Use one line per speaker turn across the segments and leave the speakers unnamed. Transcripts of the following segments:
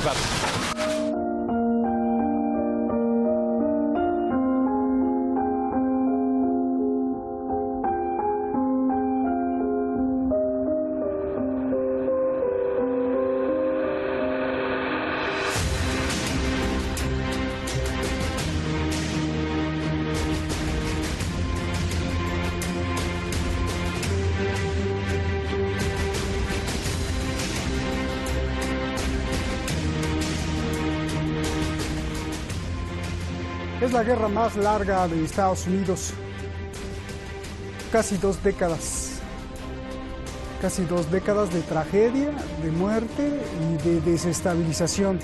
about.
Es la guerra más larga de Estados Unidos. Casi 2 décadas. Casi 2 décadas de tragedia, de muerte y de desestabilización.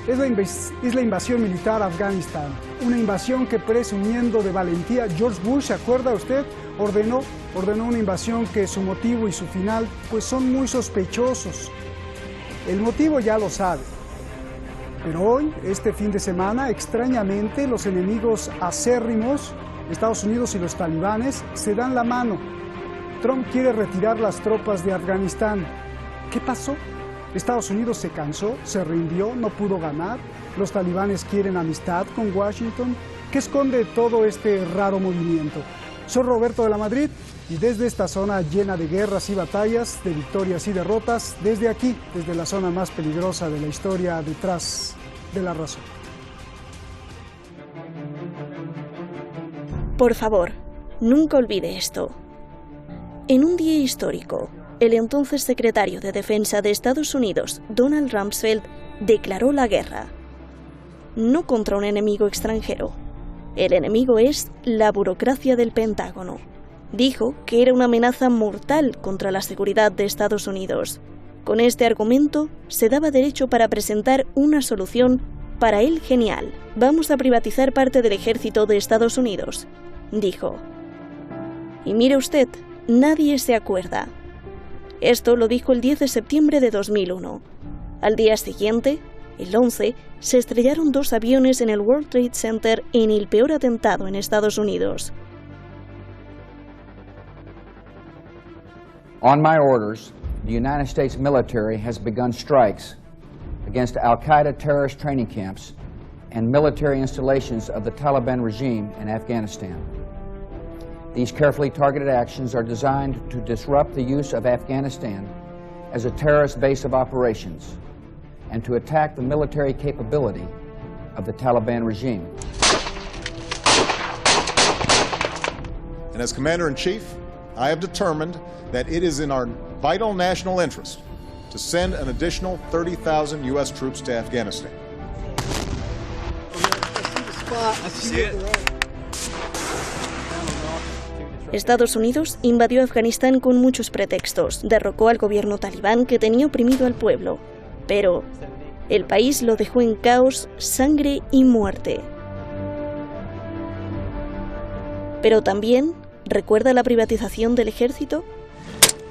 Es la invasión militar a Afganistán. Una invasión que, presumiendo de valentía, George Bush, ¿se acuerda usted? Ordenó una invasión que su motivo y su final pues son muy sospechosos. El motivo ya lo sabe. Pero hoy, este fin de semana, extrañamente, los enemigos acérrimos, Estados Unidos y los talibanes, se dan la mano. Trump quiere retirar las tropas de Afganistán. ¿Qué pasó? Estados Unidos se cansó, se rindió, no pudo ganar. Los talibanes quieren amistad con Washington. ¿Qué esconde todo este raro movimiento? Soy Roberto de la Madrid y desde esta zona llena de guerras y batallas, de victorias y derrotas, desde aquí, desde la zona más peligrosa de la historia, detrás de la razón.
Por favor, nunca olvide esto. En un día histórico, el entonces secretario de Defensa de Estados Unidos, Donald Rumsfeld, declaró la guerra. No contra un enemigo extranjero. El enemigo es la burocracia del Pentágono. Dijo que era una amenaza mortal contra la seguridad de Estados Unidos. Con este argumento, se daba derecho para presentar una solución para él genial. Vamos a privatizar parte del ejército de Estados Unidos, dijo. Y mire usted, nadie se acuerda. Esto lo dijo el 10 de septiembre de 2001. Al día siguiente, el 11, se estrellaron 2 aviones en el World Trade Center en el peor atentado en Estados Unidos.
On my orders, the United States military has begun strikes against Al-Qaeda terrorist training camps and military installations of the Taliban regime in Afghanistan. These carefully targeted actions are designed to disrupt the use of Afghanistan as a terrorist base of operations and to attack the military capability of the Taliban regime.
And as Commander-in-Chief, I have determined that it is in our vital national interest to send an additional 30,000 U.S. troops to Afghanistan.
Estados Unidos invadió Afganistán con muchos pretextos. Derrocó al gobierno talibán que tenía oprimido al pueblo. Pero el país lo dejó en caos, sangre y muerte. Pero también, ¿recuerda la privatización del ejército?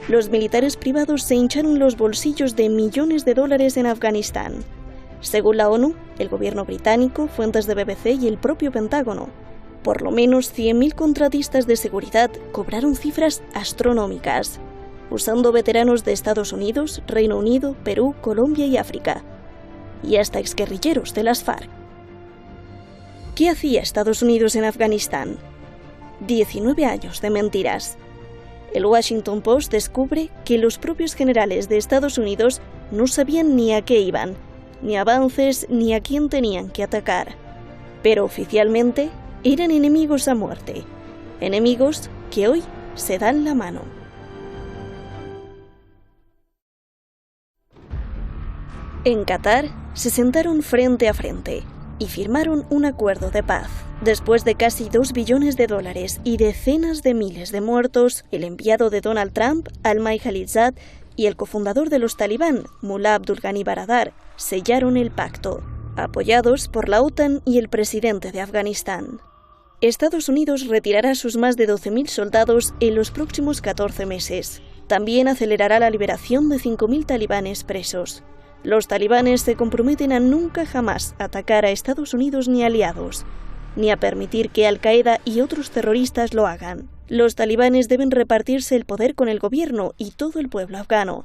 Los militares privados se hincharon los bolsillos de millones de dólares en Afganistán. Según la ONU, el gobierno británico, fuentes de BBC y el propio Pentágono, por lo menos 100.000 contratistas de seguridad cobraron cifras astronómicas, usando veteranos de Estados Unidos, Reino Unido, Perú, Colombia y África, y hasta exguerrilleros de las FARC. ¿Qué hacía Estados Unidos en Afganistán? 19 años de mentiras. El Washington Post descubre que los propios generales de Estados Unidos no sabían ni a qué iban, ni avances, ni a quién tenían que atacar. Pero oficialmente eran enemigos a muerte, enemigos que hoy se dan la mano. En Qatar se sentaron frente a frente y firmaron un acuerdo de paz. Después de casi $2 billones y decenas de miles de muertos, el enviado de Donald Trump, Al-May Khalilzad, y el cofundador de los talibán, Mullah Abdul Ghani Baradar, sellaron el pacto, apoyados por la OTAN y el presidente de Afganistán. Estados Unidos retirará sus más de 12.000 soldados en los próximos 14 meses. También acelerará la liberación de 5.000 talibanes presos. Los talibanes se comprometen a nunca jamás atacar a Estados Unidos ni aliados, ni a permitir que Al-Qaeda y otros terroristas lo hagan. Los talibanes deben repartirse el poder con el gobierno y todo el pueblo afgano.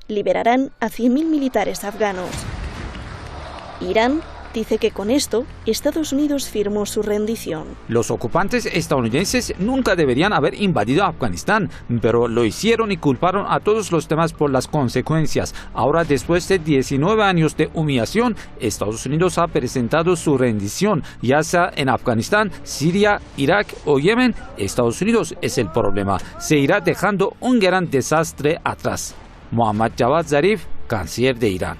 liberarán a 100.000 militares afganos. Irán dice que con esto Estados Unidos firmó su rendición.
Los ocupantes estadounidenses nunca deberían haber invadido Afganistán, pero lo hicieron y culparon a todos los demás por las consecuencias. Ahora, después de 19 años de humillación, Estados Unidos ha presentado su rendición, ya sea en Afganistán, Siria, Irak o Yemen. Estados Unidos es el problema. Se irá dejando un gran desastre atrás. Mohammad Javad Zarif, canciller de Irán.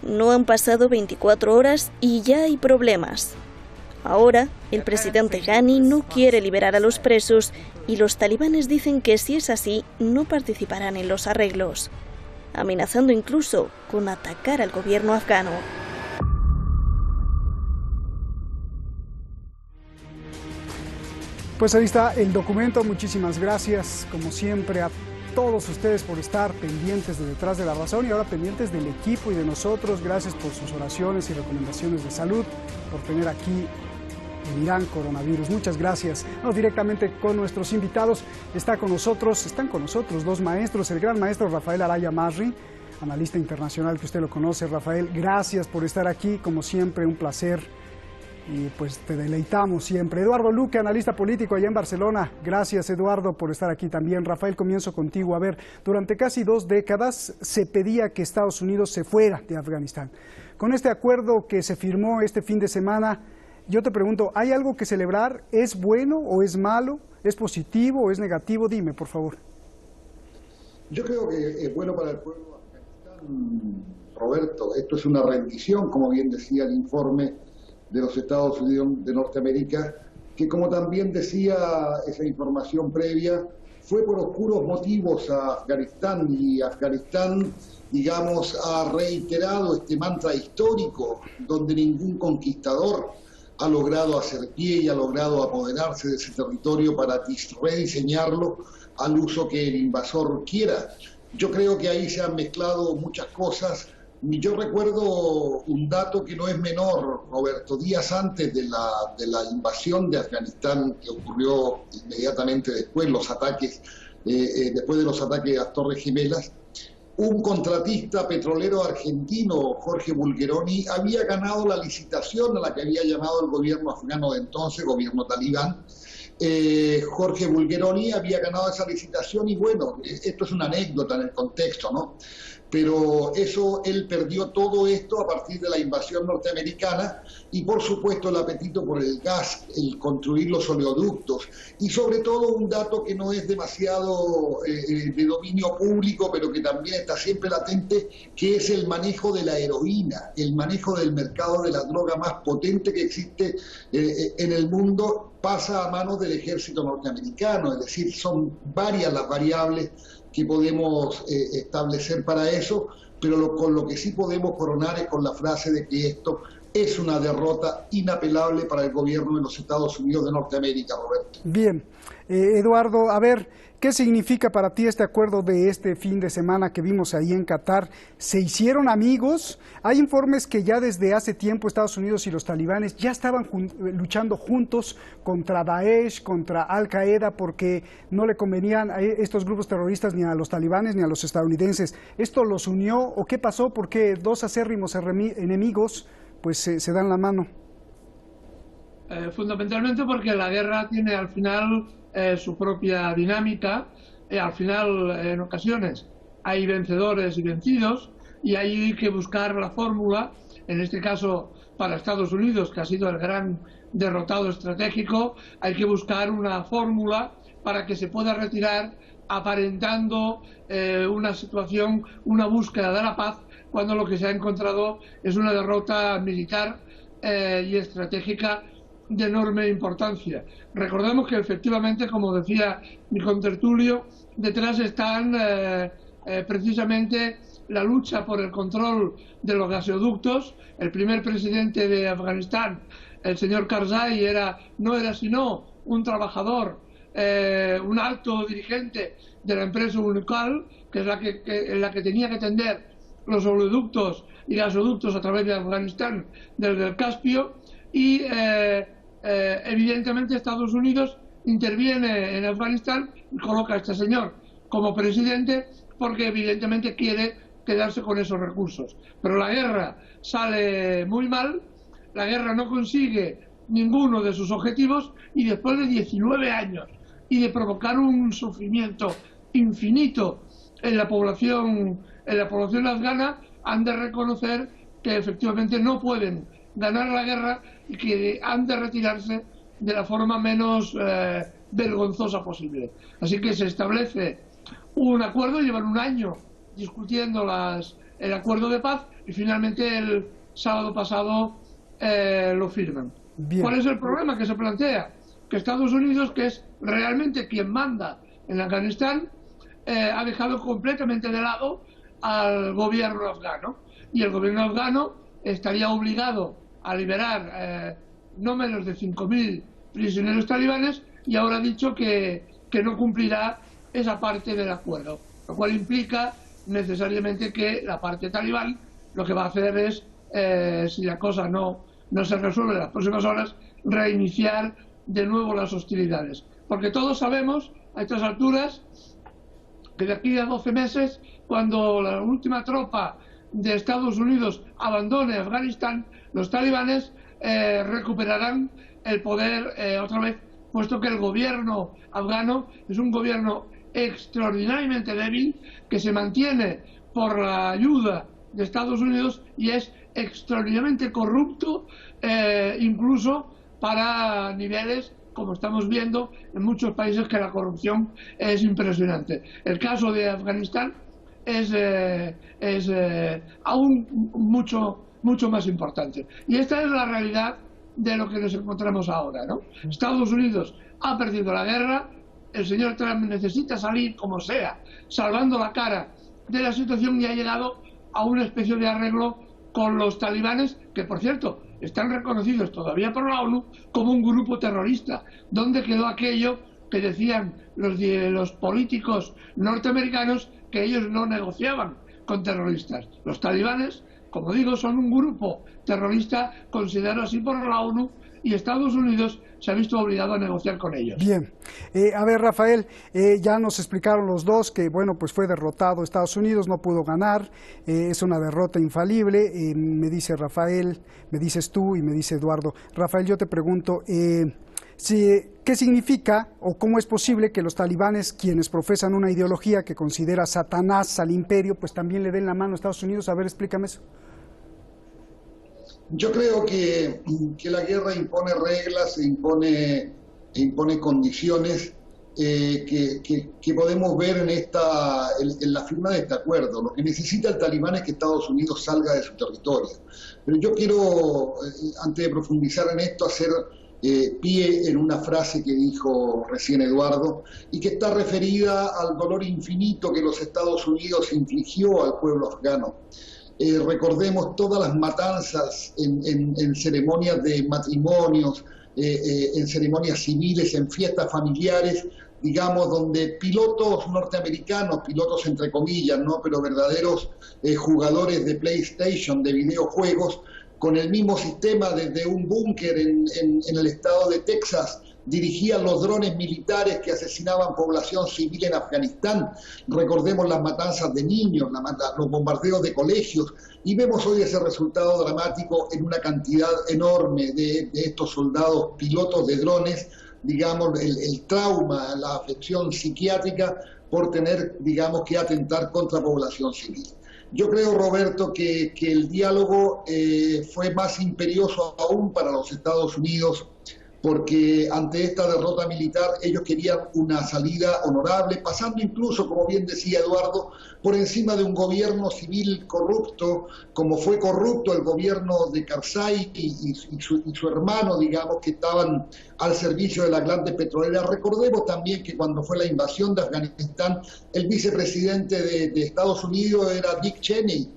No han pasado 24 horas y ya hay problemas. Ahora, el presidente Ghani no quiere liberar a los presos y los talibanes dicen que si es así, no participarán en los arreglos, amenazando incluso con atacar al gobierno afgano.
Pues ahí está el documento. Muchísimas gracias, como siempre, a todos ustedes por estar pendientes de Detrás de la Razón y ahora pendientes del equipo y de nosotros. Gracias por sus oraciones y recomendaciones de salud, por tener aquí el Irán coronavirus. Muchas gracias. Vamos directamente con nuestros invitados. Están con nosotros dos maestros, el gran maestro Rafael Araya Masri, analista internacional que usted lo conoce. Rafael, gracias por estar aquí, como siempre, un placer. Y pues te deleitamos siempre. Eduardo Luque, analista político allá en Barcelona. Gracias, Eduardo, por estar aquí también. Rafael, comienzo contigo. A ver, durante casi 2 décadas se pedía que Estados Unidos se fuera de Afganistán. Con este acuerdo que se firmó este fin de semana, yo te pregunto, ¿hay algo que celebrar? ¿Es bueno o es malo? ¿Es positivo o es negativo? Dime, por favor.
Yo creo que es bueno para el pueblo de Afganistán, Roberto. Esto es una rendición, como bien decía el informe de los Estados Unidos de Norteamérica, que como también decía esa información previa, fue por oscuros motivos a Afganistán, y Afganistán, digamos, ha reiterado este mantra histórico donde ningún conquistador ha logrado hacer pie y ha logrado apoderarse de ese territorio para rediseñarlo al uso que el invasor quiera. Yo creo que ahí se han mezclado muchas cosas. Yo recuerdo un dato que no es menor, Roberto. Días antes de la invasión de Afganistán, que ocurrió inmediatamente después, después de los ataques a las Torres Gemelas, un contratista petrolero argentino, Jorge Bulgeroni, había ganado la licitación a la que había llamado el gobierno afgano de entonces, gobierno talibán. Jorge Bulgeroni había ganado esa licitación y bueno, esto es una anécdota en el contexto, ¿no? Pero él perdió todo esto a partir de la invasión norteamericana y por supuesto el apetito por el gas, el construir los oleoductos y sobre todo un dato que no es demasiado de dominio público, pero que también está siempre latente, que es el manejo de la heroína, el manejo del mercado de la droga más potente que existe en el mundo, pasa a manos del ejército norteamericano. Es decir, son varias las variables que podemos establecer para eso, pero con lo que sí podemos coronar es con la frase de que esto es una derrota inapelable para el gobierno de los Estados Unidos de Norteamérica, Roberto.
Bien, Eduardo, a ver, ¿qué significa para ti este acuerdo de este fin de semana que vimos ahí en Qatar? ¿Se hicieron amigos? Hay informes que ya desde hace tiempo Estados Unidos y los talibanes ya estaban luchando juntos contra Daesh, contra Al-Qaeda, porque no le convenían a estos grupos terroristas ni a los talibanes ni a los estadounidenses. ¿Esto los unió o qué pasó? ¿Por qué dos acérrimos enemigos pues se dan la mano?
Fundamentalmente porque la guerra tiene al final su propia dinámica. Al final, en ocasiones, hay vencedores y vencidos y hay que buscar la fórmula, en este caso para Estados Unidos, que ha sido el gran derrotado estratégico, hay que buscar una fórmula para que se pueda retirar aparentando una situación, una búsqueda de la paz, cuando lo que se ha encontrado es una derrota militar y estratégica de enorme importancia. Recordemos que efectivamente, como decía mi contertulio, detrás están precisamente la lucha por el control de los gasoductos. El primer presidente de Afganistán, el señor Karzai, no era sino un trabajador, un alto dirigente de la empresa Unocal, que es la que tenía que tender los oleoductos y gasoductos a través de Afganistán desde el Caspio, y evidentemente Estados Unidos interviene en Afganistán y coloca a este señor como presidente porque evidentemente quiere quedarse con esos recursos. Pero la guerra sale muy mal, la guerra no consigue ninguno de sus objetivos y después de 19 años y de provocar un sufrimiento infinito en la población afgana, han de reconocer que efectivamente no pueden ganar la guerra y que han de retirarse de la forma menos vergonzosa posible. Así que se establece un acuerdo, llevan un año discutiendo el acuerdo de paz y finalmente el sábado pasado lo firman.
Bien.
¿Cuál es el problema que se plantea? Que Estados Unidos, que es realmente quien manda en Afganistán, ha dejado completamente de lado al gobierno afgano, y el gobierno afgano estaría obligado a liberar no menos de 5.000 prisioneros talibanes, y ahora ha dicho que no cumplirá esa parte del acuerdo, lo cual implica necesariamente que la parte talibán lo que va a hacer es, si la cosa no se resuelve en las próximas horas, reiniciar de nuevo las hostilidades. Porque todos sabemos a estas alturas que de aquí a 12 meses, cuando la última tropa de Estados Unidos abandone Afganistán, los talibanes recuperarán el poder otra vez, puesto que el gobierno afgano es un gobierno extraordinariamente débil, que se mantiene por la ayuda de Estados Unidos y es extraordinariamente corrupto, incluso para niveles, como estamos viendo en muchos países, que la corrupción es impresionante. El caso de Afganistán es aún mucho más importante. Y esta es la realidad de lo que nos encontramos ahora, ¿no? Estados Unidos ha perdido la guerra, el señor Trump necesita salir como sea, salvando la cara de la situación, y ha llegado a una especie de arreglo con los talibanes, que por cierto están reconocidos todavía por la ONU como un grupo terrorista. ¿Dónde quedó aquello que decían los políticos norteamericanos, que ellos no negociaban con terroristas? Los talibanes, como digo, son un grupo terrorista considerado así por la ONU, y Estados Unidos se ha visto obligado a negociar con ellos.
Bien. A ver, Rafael, ya nos explicaron los dos que, bueno, pues fue derrotado Estados Unidos, no pudo ganar, es una derrota infalible, me dice Rafael, me dices tú y me dice Eduardo. Rafael, yo te pregunto, ¿qué significa o cómo es posible que los talibanes, quienes profesan una ideología que considera Satanás al imperio, pues también le den la mano a Estados Unidos? A ver, explícame eso.
Yo creo que la guerra impone reglas e impone condiciones que podemos ver en la firma de este acuerdo. Lo que necesita el talibán es que Estados Unidos salga de su territorio. Pero yo quiero, antes de profundizar en esto, hacer pie en una frase que dijo recién Eduardo, y que está referida al dolor infinito que los Estados Unidos infligió al pueblo afgano. Recordemos todas las matanzas en ceremonias de matrimonios, en ceremonias civiles, en fiestas familiares, digamos, donde pilotos norteamericanos, pilotos entre comillas, ¿no?, pero verdaderos jugadores de PlayStation, de videojuegos, con el mismo sistema desde un búnker en el estado de Texas, dirigían los drones militares que asesinaban población civil en Afganistán. Recordemos las matanzas de niños, los bombardeos de colegios, y vemos hoy ese resultado dramático en una cantidad enorme de estos soldados pilotos de drones, digamos, el trauma, la afección psiquiátrica por tener, digamos, que atentar contra población civil. Yo creo, Roberto, que el diálogo fue más imperioso aún para los Estados Unidos, porque ante esta derrota militar ellos querían una salida honorable, pasando incluso, como bien decía Eduardo, por encima de un gobierno civil corrupto, como fue corrupto el gobierno de Karzai y su hermano, digamos, que estaban al servicio de las grandes petroleras. Recordemos también que cuando fue la invasión de Afganistán, el vicepresidente de Estados Unidos era Dick Cheney,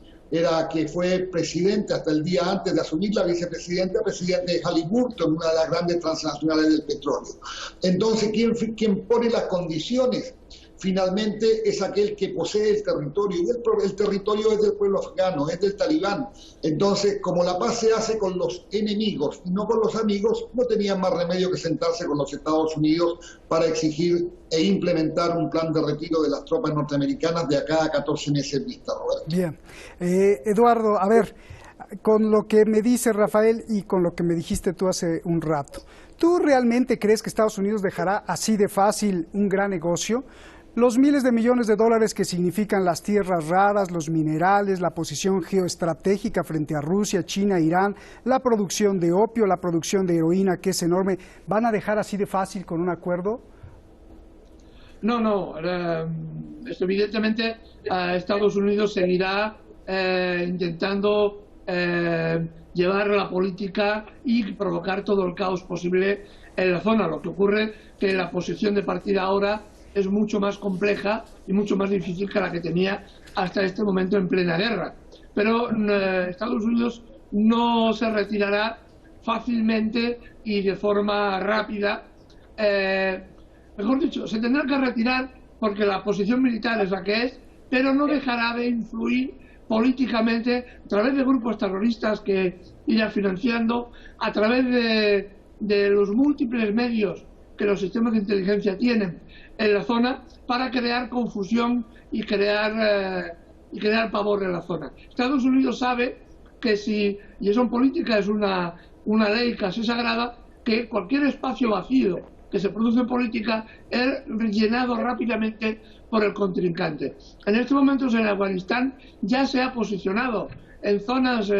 que fue presidente hasta el día antes de asumir la vicepresidenta, presidente de Halliburton, una de las grandes transnacionales del petróleo. Entonces, ¿quién pone las condiciones? finalmente es aquel que posee el territorio, y el territorio es del pueblo afgano, es del talibán. Entonces, como la paz se hace con los enemigos y no con los amigos, no tenían más remedio que sentarse con los Estados Unidos para exigir e implementar un plan de retiro de las tropas norteamericanas de acá a 14 meses vista, Roberto.
Bien. Eduardo, a ver, con lo que me dice Rafael y con lo que me dijiste tú hace un rato, ¿tú realmente crees que Estados Unidos dejará así de fácil un gran negocio? Los miles de millones de dólares que significan las tierras raras, los minerales, la posición geoestratégica frente a Rusia, China, Irán, la producción de opio, la producción de heroína, que es enorme, ¿van a dejar así de fácil con un acuerdo?
No, evidentemente Estados Unidos seguirá intentando llevar la política y provocar todo el caos posible en la zona. Lo que ocurre que la posición de partida ahora es mucho más compleja y mucho más difícil que la que tenía hasta este momento en plena guerra. Pero Estados Unidos no se retirará fácilmente y de forma rápida. Mejor dicho, se tendrá que retirar porque la posición militar es la que es, pero no dejará de influir políticamente a través de grupos terroristas que irá financiando, a través de los múltiples medios que los sistemas de inteligencia tienen en la zona para crear confusión y crear pavor en la zona. Estados Unidos sabe que si, y eso en política es una ley casi sagrada, que cualquier espacio vacío que se produce en política es rellenado rápidamente por el contrincante. En estos momentos en Afganistán ya se ha posicionado en zonas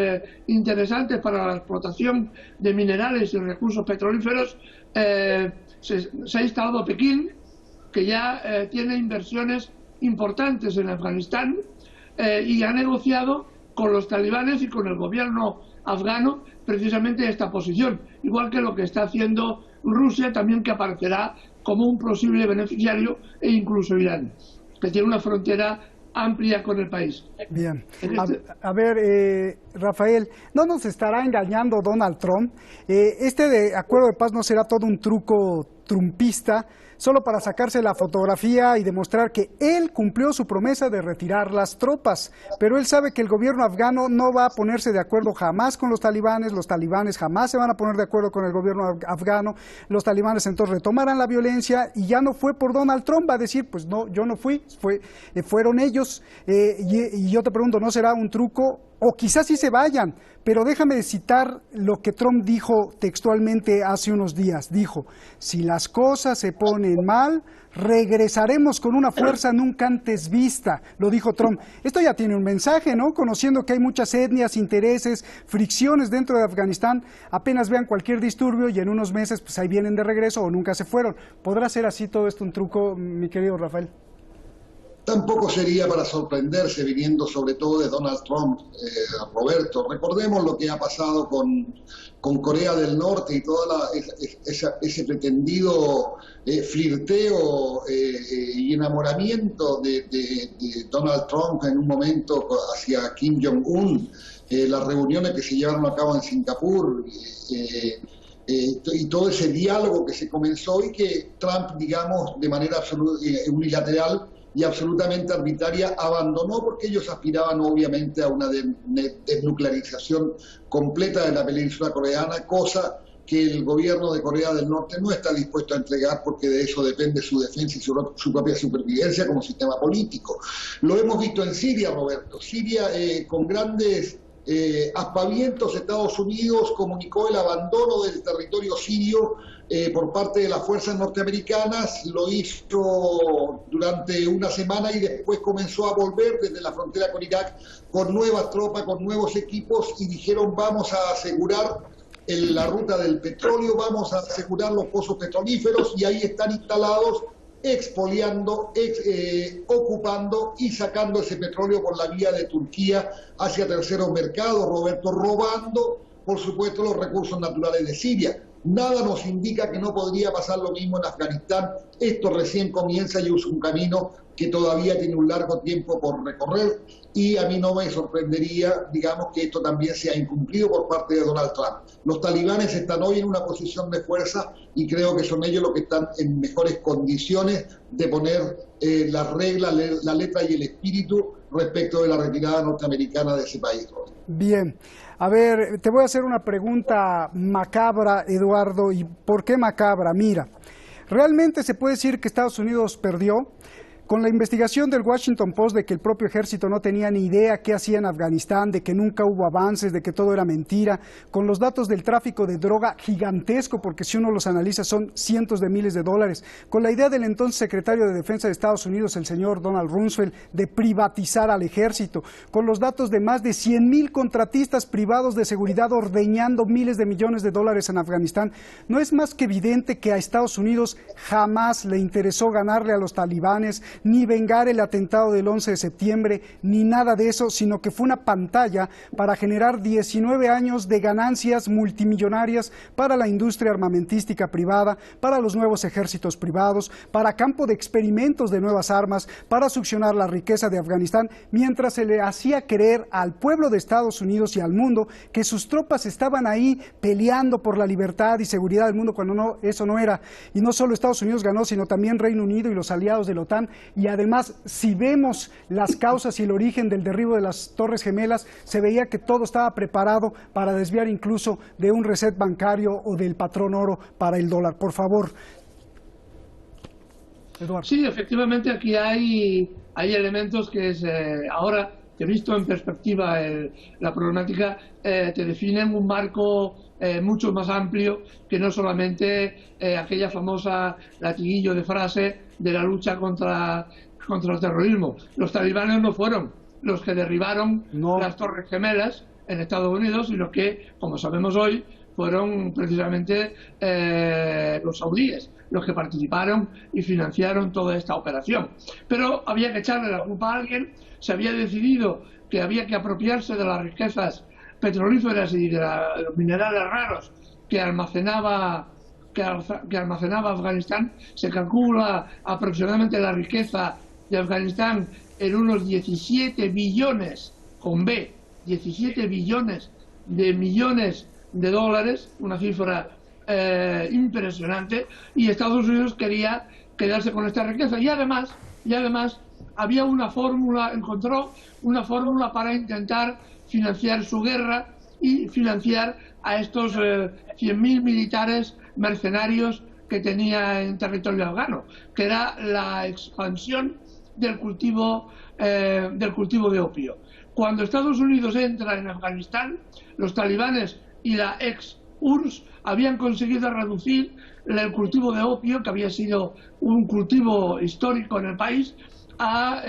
interesantes para la explotación de minerales y recursos petrolíferos. Se ha instalado Pekín, que ya tiene inversiones importantes en Afganistán y ha negociado con los talibanes y con el gobierno afgano precisamente esta posición, igual que lo que está haciendo Rusia también, que aparecerá como un posible beneficiario, e incluso Irán, que tiene una frontera amplia con el país.
Bien. A ver, Rafael, ¿no nos estará engañando Donald Trump? Este de acuerdo de paz no será todo un truco trumpista, solo para sacarse la fotografía y demostrar que él cumplió su promesa de retirar las tropas. Pero él sabe que el gobierno afgano no va a ponerse de acuerdo jamás con los talibanes jamás se van a poner de acuerdo con el gobierno afgano, los talibanes entonces retomarán la violencia y ya no fue por Donald Trump, va a decir, pues no, yo no fui, fueron ellos. Y yo te pregunto, ¿no será un truco? O quizás sí se vayan, pero déjame citar lo que Trump dijo textualmente hace unos días. Dijo, si las cosas se ponen mal, regresaremos con una fuerza nunca antes vista, lo dijo Trump. Esto ya tiene un mensaje, ¿no? Conociendo que hay muchas etnias, intereses, fricciones dentro de Afganistán, apenas vean cualquier disturbio y en unos meses pues ahí vienen de regreso o nunca se fueron. ¿Podrá ser así todo esto un truco, mi querido Rafael?
Tampoco sería para sorprenderse, viniendo sobre todo de Donald Trump, Roberto. Recordemos lo que ha pasado con Corea del Norte y todo ese pretendido flirteo y enamoramiento de Donald Trump en un momento hacia Kim Jong-un, las reuniones que se llevaron a cabo en Singapur, y todo ese diálogo que se comenzó y que Trump, digamos, de manera unilateral y absolutamente arbitraria abandonó, porque ellos aspiraban obviamente a una desnuclearización completa de la península coreana, cosa que el gobierno de Corea del Norte no está dispuesto a entregar, porque de eso depende su defensa y su propia supervivencia como sistema político. Lo hemos visto en Siria, Roberto. Siria, con grandes aspavientos, Estados Unidos comunicó el abandono del territorio sirio por parte de las fuerzas norteamericanas. Lo hizo durante una semana y después comenzó a volver desde la frontera con Irak con nuevas tropas, con nuevos equipos, y dijeron, vamos a asegurar la ruta del petróleo, vamos a asegurar los pozos petrolíferos, y ahí están instalados expoliando, ocupando y sacando ese petróleo por la vía de Turquía hacia terceros mercados, Roberto, robando, por supuesto, los recursos naturales de Siria. Nada nos indica que no podría pasar lo mismo en Afganistán. Esto recién comienza y es un camino que todavía tiene un largo tiempo por recorrer, y a mí no me sorprendería, digamos, que esto también sea incumplido por parte de Donald Trump. Los talibanes están hoy en una posición de fuerza y creo que son ellos los que están en mejores condiciones de poner las reglas, la letra y el espíritu respecto de la retirada norteamericana de ese país.
Bien, a ver, te voy a hacer una pregunta macabra, Eduardo. ¿Y por qué macabra? Mira, ¿realmente se puede decir que Estados Unidos perdió? Con la investigación del Washington Post de que el propio ejército no tenía ni idea qué hacía en Afganistán, de que nunca hubo avances, de que todo era mentira, con los datos del tráfico de droga gigantesco, porque si uno los analiza son cientos de miles de dólares, con la idea del entonces secretario de Defensa de Estados Unidos, el señor Donald Rumsfeld, de privatizar al ejército, con los datos de más de 100,000 contratistas privados de seguridad ordeñando miles de millones de dólares en Afganistán, no es más que evidente que a Estados Unidos jamás le interesó ganarle a los talibanes, ni vengar el atentado del 11 de septiembre, ni nada de eso, sino que fue una pantalla para generar 19 años de ganancias multimillonarias para la industria armamentística privada, para los nuevos ejércitos privados, para campo de experimentos de nuevas armas, para succionar la riqueza de Afganistán, mientras se le hacía creer al pueblo de Estados Unidos y al mundo que sus tropas estaban ahí peleando por la libertad y seguridad del mundo, cuando no, eso no era. Y no solo Estados Unidos ganó, sino también Reino Unido y los aliados de la OTAN. Y además, si vemos las causas y el origen del derribo de las Torres Gemelas, se veía que todo estaba preparado para desviar incluso de un reset bancario o del patrón oro para el dólar. Por favor, Eduardo.
Sí, efectivamente aquí hay elementos que ahora, que visto en perspectiva la problemática, te definen un marco mucho más amplio que no solamente aquella famosa latiguillo de frase de la lucha contra el terrorismo. Los talibanes no fueron los que derribaron las Torres Gemelas en Estados Unidos, sino que, como sabemos hoy, fueron precisamente los saudíes los que participaron y financiaron toda esta operación. Pero había que echarle la culpa a alguien. Se había decidido que había que apropiarse de las riquezas petrolíferas y de los minerales raros que almacenaba Afganistán. Se calcula aproximadamente la riqueza de Afganistán en unos 17 billones, con B, 17 billones de millones de dólares, una cifra impresionante, y Estados Unidos quería quedarse con esta riqueza. Y además había una fórmula, encontró una fórmula para intentar financiar su guerra y financiar a estos 100.000 militares mercenarios que tenía en territorio afgano, que era la expansión del cultivo de opio. Cuando Estados Unidos entra en Afganistán, los talibanes y la ex-URSS habían conseguido reducir el cultivo de opio, que había sido un cultivo histórico en el país, a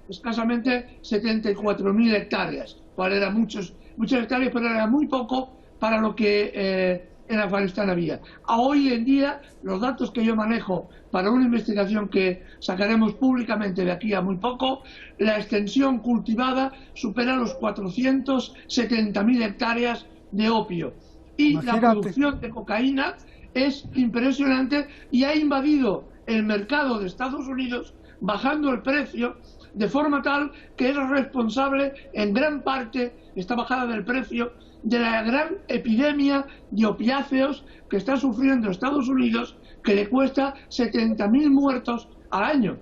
escasamente 74.000 hectáreas, cual eran muchas hectáreas, pero era muy poco para lo que en Afganistán había. Hoy en día, los datos que yo manejo para una investigación que sacaremos públicamente de aquí a muy poco, la extensión cultivada supera los 470.000 hectáreas de opio. Y la producción de cocaína es impresionante y ha invadido el mercado de Estados Unidos, bajando el precio de forma tal que es responsable en gran parte, esta bajada del precio, de la gran epidemia de opiáceos que está sufriendo Estados Unidos, que le cuesta 70.000 muertos al año.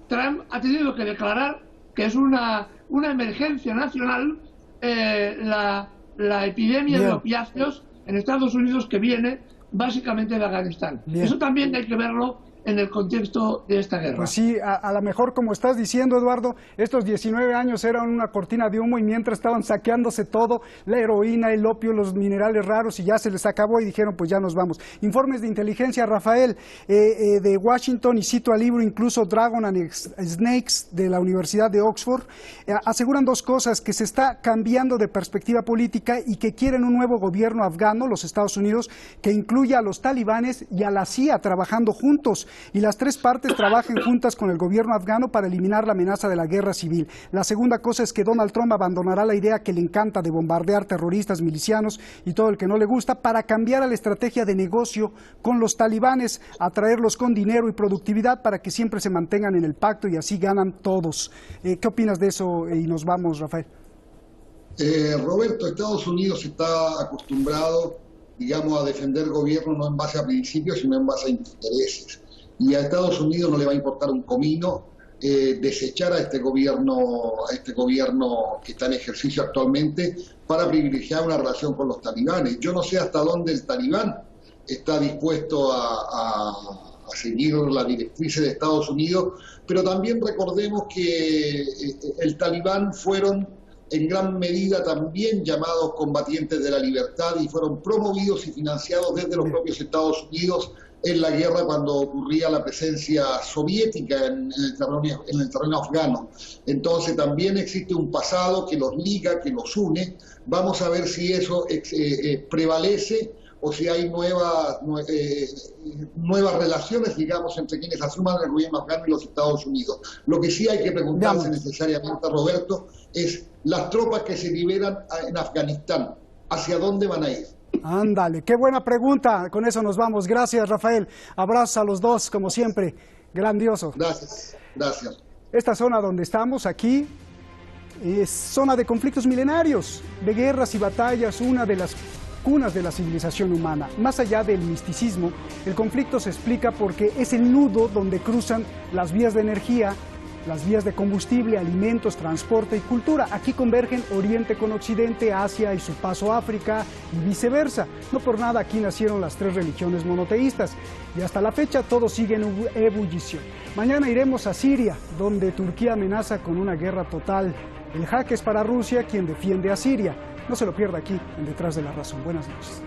Trump ha tenido que declarar que es una emergencia nacional la epidemia de opiáceos en Estados Unidos, que viene básicamente de Afganistán. Eso también hay que verlo en el contexto de esta guerra.
Pues sí, a lo mejor, como estás diciendo, Eduardo, estos 19 años eran una cortina de humo y mientras estaban saqueándose todo, la heroína, el opio, los minerales raros, y ya se les acabó y dijeron, pues ya nos vamos. Informes de inteligencia, Rafael, de Washington, y cito al libro incluso Dragon and Snakes de la Universidad de Oxford, aseguran dos cosas: que se está cambiando de perspectiva política y que quieren un nuevo gobierno afgano, los Estados Unidos, que incluya a los talibanes y a la CIA trabajando juntos. y las tres partes trabajen juntas con el gobierno afgano para eliminar la amenaza de la guerra civil. La segunda cosa es que Donald Trump abandonará la idea que le encanta de bombardear terroristas, milicianos y todo el que no le gusta para cambiar a la estrategia de negocio con los talibanes, atraerlos con dinero y productividad para que siempre se mantengan en el pacto y así ganan todos. ¿Qué opinas de eso? Y nos vamos, Rafael.
Roberto, Estados Unidos está acostumbrado, digamos, a defender gobierno no en base a principios, sino en base a intereses. Y a Estados Unidos no le va a importar un comino desechar a este gobierno que está en ejercicio actualmente para privilegiar una relación con los talibanes. Yo no sé hasta dónde el talibán está dispuesto a seguir las directrices de Estados Unidos, pero también recordemos que el talibán fueron en gran medida también llamados combatientes de la libertad y fueron promovidos y financiados desde los propios Estados Unidos en la guerra cuando ocurría la presencia soviética en el terreno afgano. Entonces también existe un pasado que los liga, que los une. Vamos a ver si eso prevalece o si hay nuevas relaciones, digamos, entre quienes asuman el gobierno afgano y los Estados Unidos. Lo que sí hay que preguntarse necesariamente, Roberto, es las tropas que se liberan en Afganistán, ¿hacia dónde van a ir?
Ándale, qué buena pregunta. Con eso nos vamos. Gracias, Rafael. Abrazos a los dos, como siempre. Grandioso.
Gracias, gracias.
Esta zona donde estamos aquí es zona de conflictos milenarios, de guerras y batallas, una de las cunas de la civilización humana. Más allá del misticismo, el conflicto se explica porque es el nudo donde cruzan las vías de energía, las vías de combustible, alimentos, transporte y cultura. Aquí convergen Oriente con Occidente, Asia y su paso a África y viceversa. No por nada aquí nacieron las tres religiones monoteístas y hasta la fecha todo sigue en ebullición. Mañana iremos a Siria, donde Turquía amenaza con una guerra total. El jaque es para Rusia, quien defiende a Siria. No se lo pierda aquí, en Detrás de la Razón. Buenas noches.